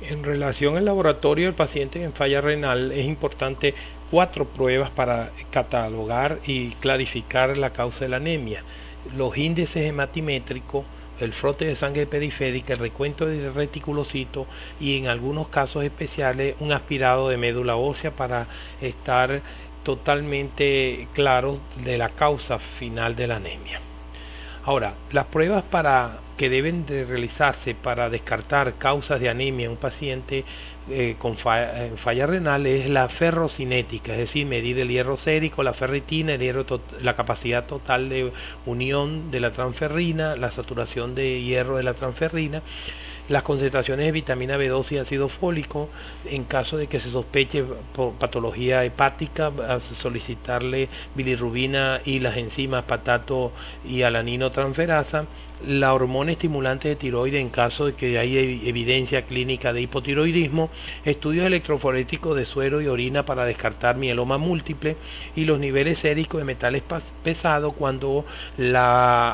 En relación al laboratorio del paciente en falla renal, es importante 4 pruebas para catalogar y clarificar la causa de la anemia: los índices hematimétricos, el frote de sangre periférica, el recuento de reticulocitos y en algunos casos especiales un aspirado de médula ósea para estar totalmente claros de la causa final de la anemia. Ahora, las pruebas que deben de realizarse para descartar causas de anemia en un paciente con falla renal es la ferrocinética, es decir, medir el hierro sérico, la ferritina, la capacidad total de unión de la transferrina, la saturación de hierro de la transferrina, las concentraciones de vitamina B12 y ácido fólico. En caso de que se sospeche por patología hepática, solicitarle bilirrubina y las enzimas patato y alaninotransferasa. La hormona estimulante de tiroides en caso de que haya evidencia clínica de hipotiroidismo, estudios electroforéticos de suero y orina para descartar mieloma múltiple, y los niveles séricos de metales pesados cuando lo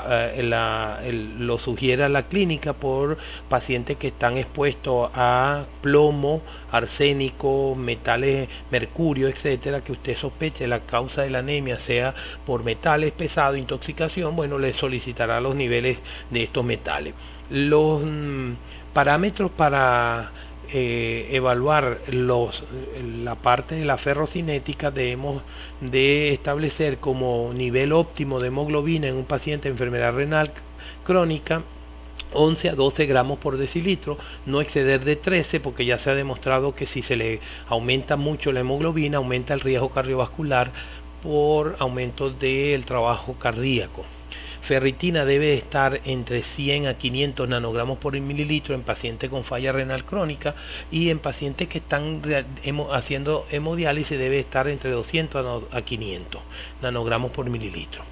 sugiera la clínica por pacientes que están expuestos a plomo, arsénico, metales, mercurio, etcétera, que usted sospeche la causa de la anemia sea por metales pesados, intoxicación. Bueno, le solicitará los niveles de estos metales. Los parámetros para evaluar la parte de la ferrocinética, debemos de establecer como nivel óptimo de hemoglobina en un paciente de enfermedad renal crónica 11 a 12 gramos por decilitro, no exceder de 13, porque ya se ha demostrado que si se le aumenta mucho la hemoglobina, aumenta el riesgo cardiovascular por aumento del trabajo cardíaco. Ferritina debe estar entre 100 a 500 nanogramos por mililitro en pacientes con falla renal crónica, y en pacientes que están haciendo hemodiálisis debe estar entre 200 a 500 nanogramos por mililitro.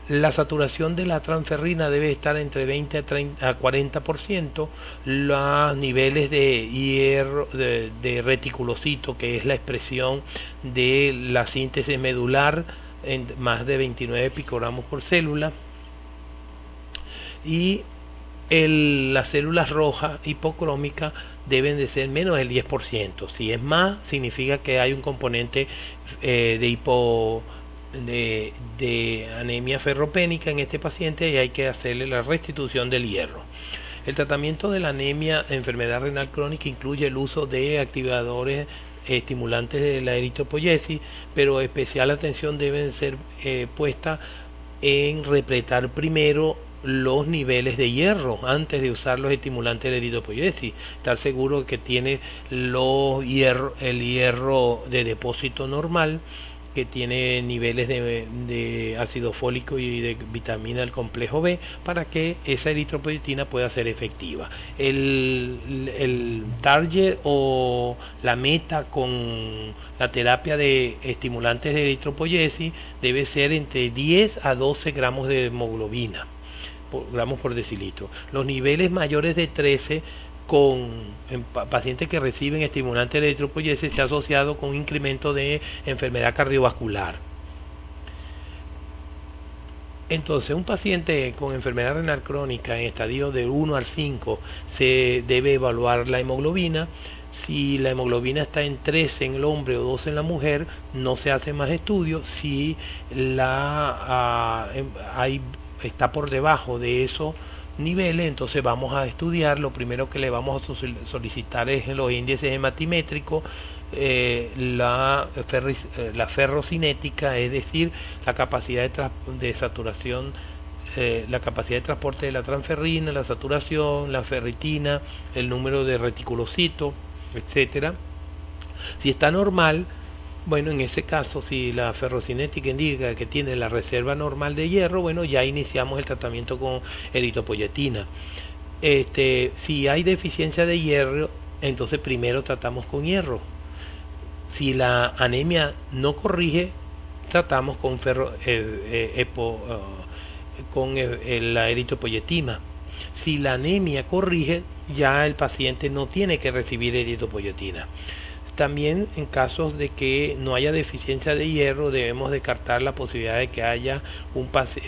La saturación de la transferrina debe estar entre 20 a 40%. Los niveles de hierro, de reticulocito, que es la expresión de la síntesis medular, en más de 29 picogramos por célula. Y las células rojas hipocrómicas deben de ser menos del 10%. Si es más, significa que hay un componente de anemia ferropénica en este paciente y hay que hacerle la restitución del hierro. El tratamiento de la anemia, enfermedad renal crónica, incluye el uso de activadores estimulantes de la eritropoyesis, pero especial atención debe ser puesta en repletar primero los niveles de hierro antes de usar los estimulantes de eritropoyesis. Estar seguro que tiene el hierro de depósito normal, que tiene niveles de ácido fólico y de vitamina del complejo B, para que esa eritropoyetina pueda ser efectiva. El target o la meta con la terapia de estimulantes de eritropoyesis debe ser entre 10 a 12 gramos de hemoglobina gramos por decilitro. Los niveles mayores de 13 en pacientes que reciben estimulantes de eritropoyesis se ha asociado con un incremento de enfermedad cardiovascular. Entonces, un paciente con enfermedad renal crónica en estadio de 1 al 5 se debe evaluar la hemoglobina. Si la hemoglobina está en 13 en el hombre o 2 en la mujer, no se hace más estudios. Si está por debajo de eso niveles, entonces vamos a estudiar. Lo primero que le vamos a solicitar es los índices hematimétricos, la ferrocinética, es decir, la capacidad de saturación, la capacidad de transporte de la transferrina, la saturación, la ferritina, el número de reticulocitos, etcétera. Si está normal, bueno, en ese caso, si la ferrocinética indica que tiene la reserva normal de hierro, bueno, ya iniciamos el tratamiento con eritropoyetina. Si hay deficiencia de hierro, entonces primero tratamos con hierro. Si la anemia no corrige, tratamos con la eritropoyetina. Si la anemia corrige, ya el paciente no tiene que recibir eritropoyetina. También en casos de que no haya deficiencia de hierro, debemos descartar la posibilidad de que haya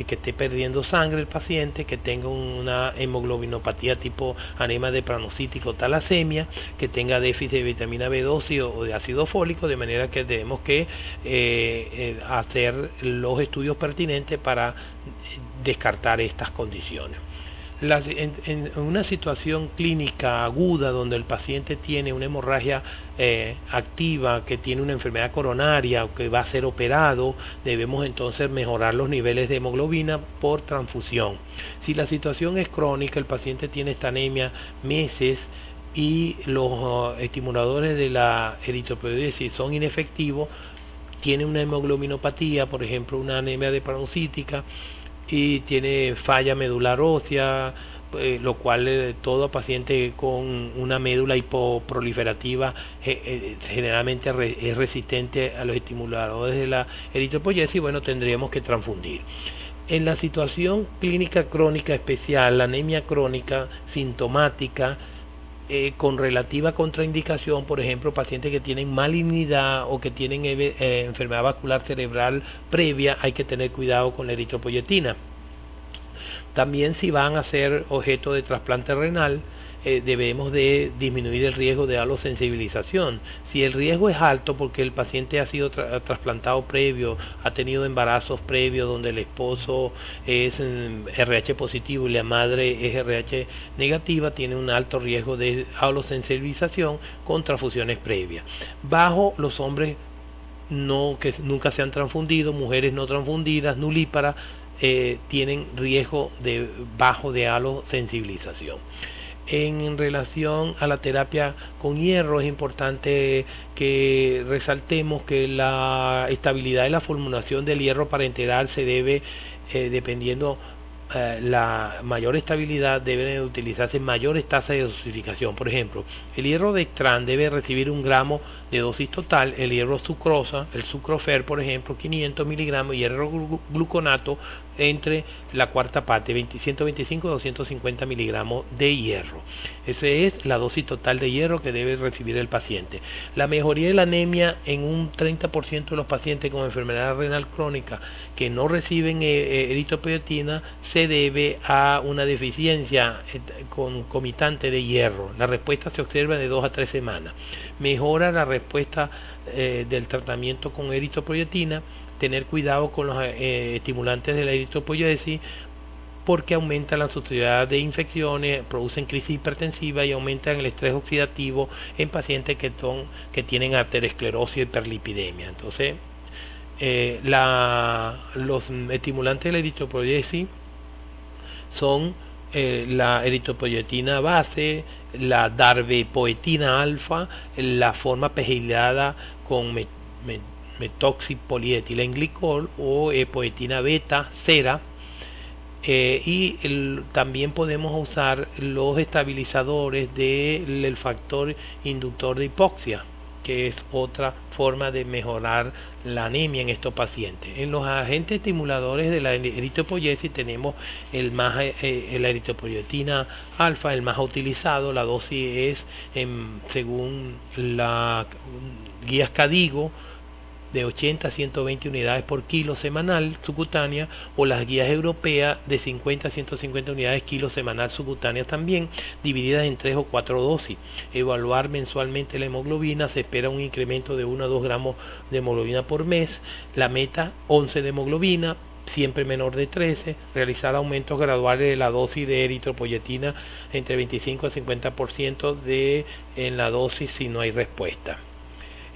que esté perdiendo sangre el paciente, que tenga una hemoglobinopatía tipo anemia de pranocítico talasemia, que tenga déficit de vitamina B12 o de ácido fólico, de manera que debemos que hacer los estudios pertinentes para descartar estas condiciones. En una situación clínica aguda donde el paciente tiene una hemorragia activa, que tiene una enfermedad coronaria o que va a ser operado, debemos entonces mejorar los niveles de hemoglobina por transfusión. Si la situación es crónica, el paciente tiene esta anemia meses y los estimuladores de la eritropoiesis son inefectivos, tiene una hemoglobinopatía, por ejemplo una anemia de paranocítica, y tiene falla medular ósea, lo cual todo paciente con una médula hipoproliferativa generalmente es resistente a los estimuladores de la eritropoiesis, bueno, tendríamos que transfundir. En la situación clínica crónica especial, la anemia crónica sintomática, con relativa contraindicación, por ejemplo, pacientes que tienen malignidad o que tienen enfermedad vascular cerebral previa, hay que tener cuidado con la eritropoyetina. También si van a ser objeto de trasplante renal, debemos de disminuir el riesgo de alosensibilización. Si el riesgo es alto porque el paciente ha sido trasplantado previo, ha tenido embarazos previos donde el esposo es RH positivo y la madre es RH negativa, tiene un alto riesgo de alosensibilización con transfusiones previas. Bajo los hombres que nunca se han transfundido, mujeres no transfundidas, nulíparas, tienen riesgo de bajo de alosensibilización. En relación a la terapia con hierro, es importante que resaltemos que la estabilidad de la formulación del hierro parenteral se debe, dependiendo la mayor estabilidad, deben utilizarse mayores tasas de dosificación. Por ejemplo, el hierro Dextran debe recibir 1 gramo de dosis total, el hierro sucrosa, el sucrofer, por ejemplo, 500 miligramos, y hierro gluconato entre la cuarta parte, 125 a 250 miligramos de hierro. Esa es la dosis total de hierro que debe recibir el paciente. La mejoría de la anemia en un 30% de los pacientes con enfermedad renal crónica que no reciben eritropoyetina se debe a una deficiencia concomitante de hierro. La respuesta se observa de 2 a 3 semanas. Mejora la respuesta del tratamiento con eritropoyetina. Tener cuidado con los estimulantes de la eritropoiesis, porque aumentan la susceptibilidad de infecciones, producen crisis hipertensiva y aumentan el estrés oxidativo en pacientes que tienen arteriosclerosis y hiperlipidemia. Entonces, los estimulantes de la eritropoiesis son la eritropoyetina base, la darbepoetina alfa, la forma pegilada con metoxipolietilenglicol o poetina beta cera, también podemos usar los estabilizadores del factor inductor de hipoxia, que es otra forma de mejorar la anemia en estos pacientes. En los agentes estimuladores de la eritropoiesis tenemos la eritropoyetina alfa, el más utilizado. La dosis es, según las guías CADIGO, de 80 a 120 unidades por kilo semanal subcutánea, o las guías europeas de 50 a 150 unidades kilo semanal subcutánea, también divididas en 3 o 4 dosis. Evaluar mensualmente la hemoglobina, se espera un incremento de 1 a 2 gramos de hemoglobina por mes. La meta 11 de hemoglobina, siempre menor de 13. Realizar aumentos graduales de la dosis de eritropoyetina entre 25 a 50% en la dosis si no hay respuesta.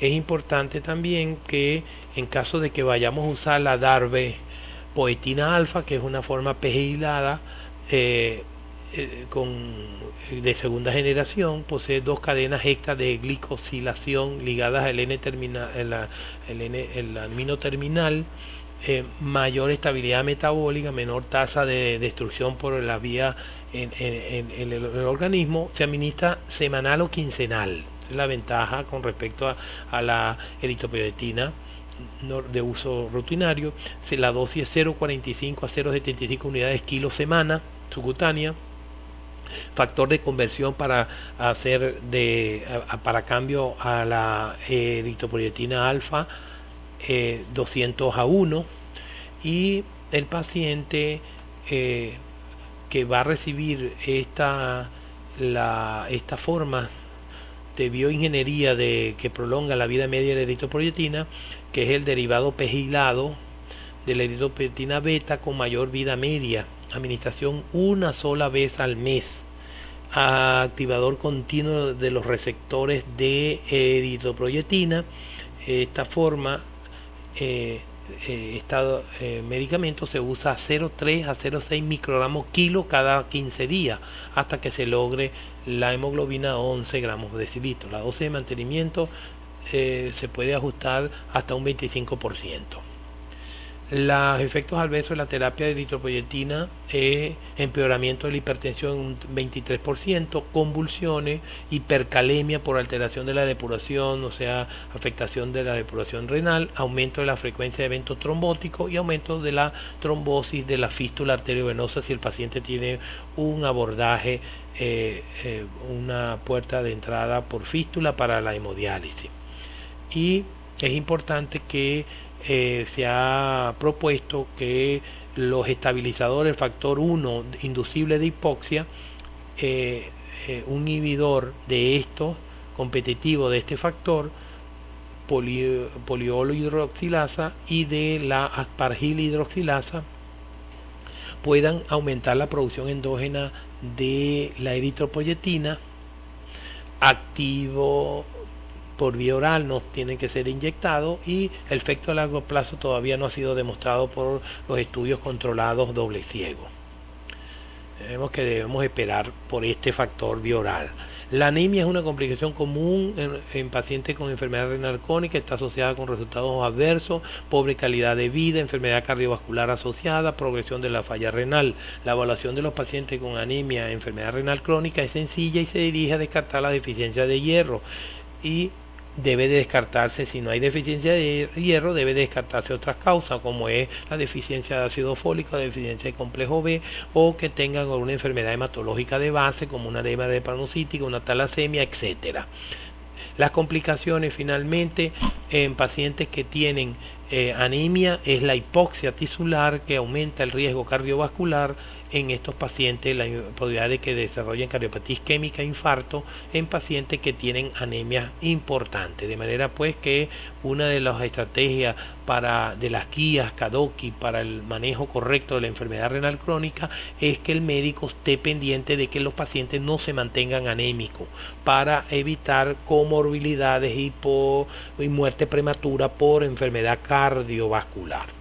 Es importante también que en caso de que vayamos a usar la darbepoetina alfa, que es una forma pegilada de segunda generación, posee 2 cadenas extra de glicosilación ligadas al el amino terminal, mayor estabilidad metabólica, menor tasa de destrucción por la vía en el organismo. Se administra semanal o quincenal. La ventaja con respecto a la eritropoyetina de uso rutinario. La dosis es 0,45 a 0,75 unidades kilo semana subcutánea. factor de conversión para hacer para cambio a la eritropoyetina alfa 200:1, y el paciente que va a recibir esta forma de bioingeniería que prolonga la vida media de la eritropoyetina, que es el derivado pegilado de la eritropoyetina beta con mayor vida media, administración una sola vez al mes, activador continuo de los receptores de eritropoyetina. Esta forma, medicamento se usa a 0,3 a 0,6 microgramos kilo cada 15 días hasta que se logre la hemoglobina 11 gramos por decilitro. La dosis de mantenimiento se puede ajustar hasta un 25%. Los efectos adversos de la terapia de eritropoyetina empeoramiento de la hipertensión un 23%, convulsiones, hipercalemia por alteración de la depuración, o sea, afectación de la depuración renal, aumento de la frecuencia de eventos trombóticos y aumento de la trombosis de la fístula arteriovenosa si el paciente tiene un abordaje, una puerta de entrada por fístula para la hemodiálisis. Y es importante que se ha propuesto que los estabilizadores, el factor 1 inducible de hipoxia, un inhibidor de estos, competitivo de este factor, poliolo hidroxilasa y de la aspargil hidroxilasa, puedan aumentar la producción endógena de la eritropoyetina. Activo por vía oral, no tienen que ser inyectados, y el efecto a largo plazo todavía no ha sido demostrado por los estudios controlados doble ciego. Debemos esperar por este factor vía oral. La anemia es una complicación común en pacientes con enfermedad renal crónica, está asociada con resultados adversos, pobre calidad de vida, enfermedad cardiovascular asociada, progresión de la falla renal. La evaluación de los pacientes con anemia, enfermedad renal crónica, es sencilla y se dirige a descartar la deficiencia de hierro, y debe de descartarse, si no hay deficiencia de hierro, debe de descartarse otras causas como es la deficiencia de ácido fólico, la deficiencia de complejo B, o que tengan alguna enfermedad hematológica de base como una edema hepatocítica, una talasemia, etcétera. Las complicaciones finalmente en pacientes que tienen anemia es la hipoxia tisular, que aumenta el riesgo cardiovascular. En estos pacientes la probabilidad de que desarrollen cardiopatía isquémica, infarto, en pacientes que tienen anemia importante. De manera pues que una de las estrategias de las guías Kadoki para el manejo correcto de la enfermedad renal crónica es que el médico esté pendiente de que los pacientes no se mantengan anémicos para evitar comorbilidades y muerte prematura por enfermedad cardiovascular.